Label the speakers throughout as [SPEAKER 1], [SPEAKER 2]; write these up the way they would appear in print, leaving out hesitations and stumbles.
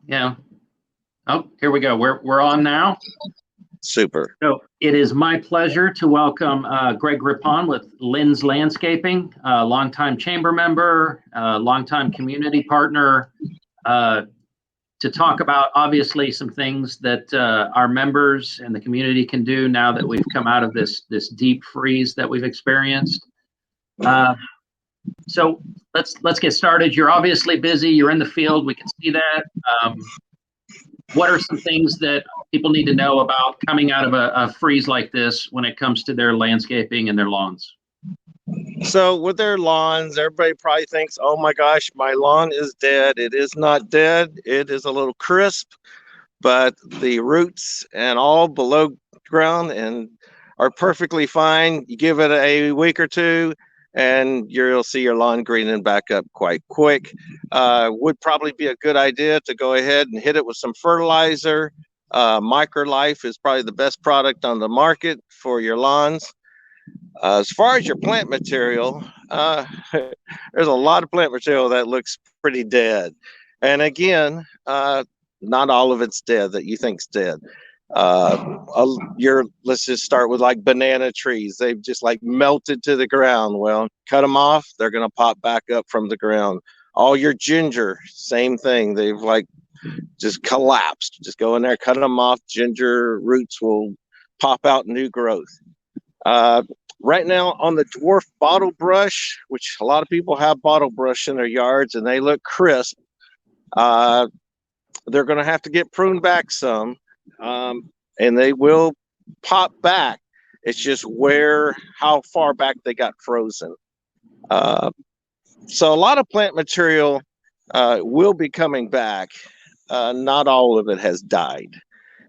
[SPEAKER 1] Yeah. Oh, here we go. We're on now.
[SPEAKER 2] Super.
[SPEAKER 1] So it is my pleasure to welcome Greg Gripon with Lynn's Landscaping, longtime chamber member, longtime community partner, uh, to talk about obviously some things that our members and the community can do now that we've come out of this deep freeze that we've experienced. So let's get started. You're obviously busy. You're in the field. We can see that. What are some things that people need to know about coming out of a freeze like this when it comes to their landscaping and their lawns?
[SPEAKER 2] So with their lawns, everybody probably thinks, oh my gosh, my lawn is dead. It is not dead. It is a little crisp, but the roots and all below ground and are perfectly fine. You give it a week or two and you'll see your lawn greening back up quite quick. Would probably be a good idea to go ahead and hit it with some fertilizer. Microlife is probably the best product on the market for your lawns. As far as your plant material, there's a lot of plant material that looks pretty dead. And again, not all of it's dead that you think's dead. Let's just start with like banana trees. They've just like melted to the ground. Well, cut them off, they're going to pop back up from the ground. All your ginger, same thing. They've like just collapsed. Just go in there, cut them off. Ginger roots will pop out new growth. Right now on the dwarf bottle brush, which a lot of people have bottle brush in their yards and they look crisp, they're going to have to get pruned back some, and they will pop back. It's just how far back they got frozen. So a lot of plant material will be coming back. Not all of it has died.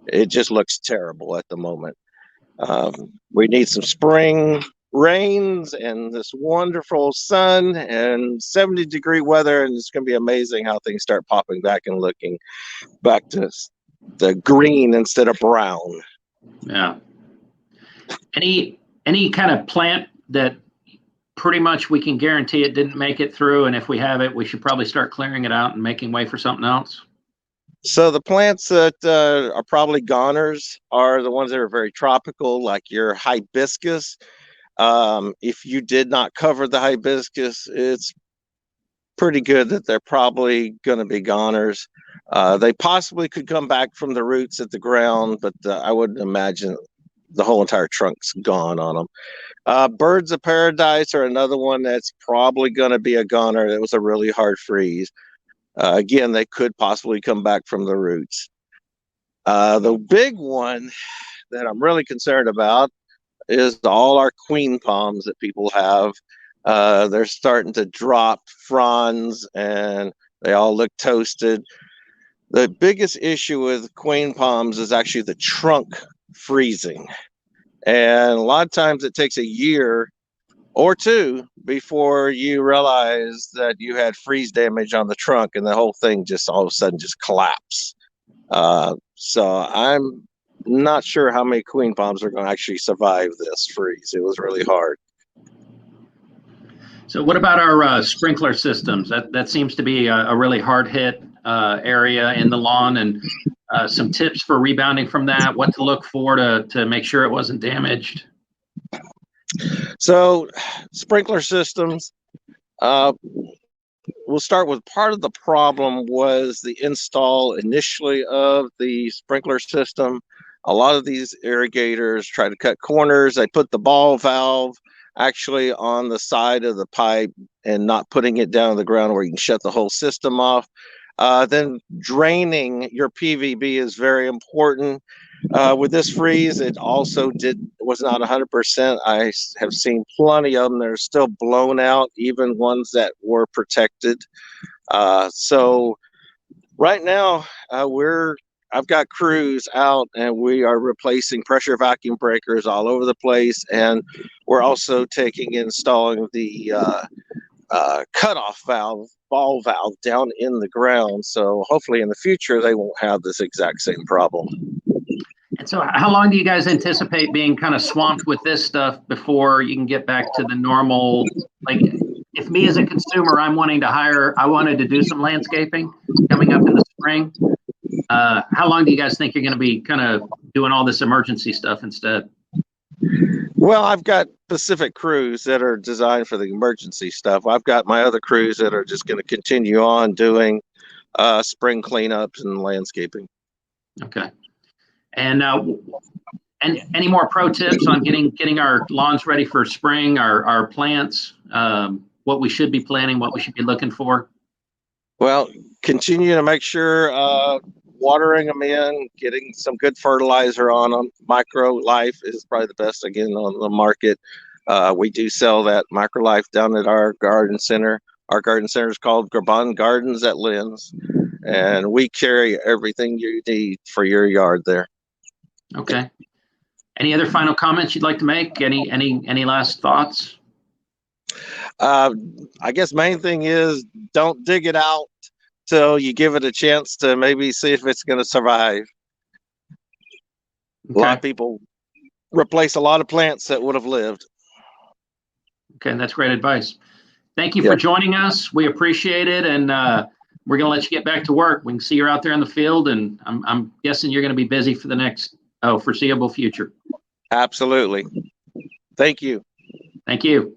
[SPEAKER 2] It just looks terrible at the moment. We need some spring rains and this wonderful sun and 70-degree weather, and it's going to be amazing how things start popping back and looking back to the green instead of brown.
[SPEAKER 1] Yeah. Any kind of plant that pretty much we can guarantee it didn't make it through, and if we have it, we should probably start clearing it out and making way for something else?
[SPEAKER 2] So the plants that are probably goners are the ones that are very tropical, like your hibiscus. If you did not cover the hibiscus, it's pretty good that they're probably going to be goners. They possibly could come back from the roots at the ground, but I wouldn't imagine the whole entire trunk's gone on them. Birds of paradise are another one that's probably going to be a goner. It was a really hard freeze. Again, they could possibly come back from the roots. The big one that I'm really concerned about is all our queen palms that people have. They're starting to drop fronds and they all look toasted. The biggest issue with queen palms is actually the trunk freezing. And a lot of times it takes a year or two before you realize that you had freeze damage on the trunk and the whole thing just all of a sudden just collapse. So I'm not sure how many queen palms are going to actually survive this freeze. It was really hard.
[SPEAKER 1] So what about our sprinkler systems? That seems to be a really hard hit area in the lawn, and some tips for rebounding from that, what to look for to make sure it wasn't damaged.
[SPEAKER 2] So sprinkler systems, we'll start with part of the problem was the install initially of the sprinkler system. A lot of these irrigators try to cut corners. They put the ball valve actually on the side of the pipe and not putting it down on the ground where you can shut the whole system off. Then draining your PVB is very important. With this freeze, it also was not 100%. I have seen plenty of them that are still blown out, even ones that were protected. So right now, I've got crews out and we are replacing pressure vacuum breakers all over the place, and we're also installing the cutoff valve, ball valve down in the ground. So hopefully in the future they won't have this exact same problem.
[SPEAKER 1] And so how long do you guys anticipate being kind of swamped with this stuff before you can get back to the normal? Like, if me as a consumer, I wanted to do some landscaping coming up in the spring, How long do you guys think you're going to be kind of doing all this emergency stuff instead?
[SPEAKER 2] Well, I've got specific crews that are designed for the emergency stuff. I've got my other crews that are just going to continue on doing spring cleanups and landscaping.
[SPEAKER 1] Okay. And any more pro tips on getting our lawns ready for spring, our plants, what we should be planting, what we should be looking for?
[SPEAKER 2] Well, continue to make sure watering them in, getting some good fertilizer on them. Micro Life is probably the best again on the market. We do sell that Micro Life down at our garden center. Our garden center is called Gripon Gardens at Lynn's, and we carry everything you need for your yard there.
[SPEAKER 1] Okay. Any other final comments you'd like to make? Any last thoughts?
[SPEAKER 2] I guess main thing is don't dig it out till you give it a chance to maybe see if it's going to survive.
[SPEAKER 1] Okay.
[SPEAKER 2] A lot of people replace a lot of plants that would have lived.
[SPEAKER 1] Okay, that's great advice. Thank you for joining us. We appreciate it, and we're going to let you get back to work. We can see you're out there in the field, and I'm guessing you're going to be busy for the next foreseeable future.
[SPEAKER 2] Absolutely. Thank you.
[SPEAKER 1] Thank you.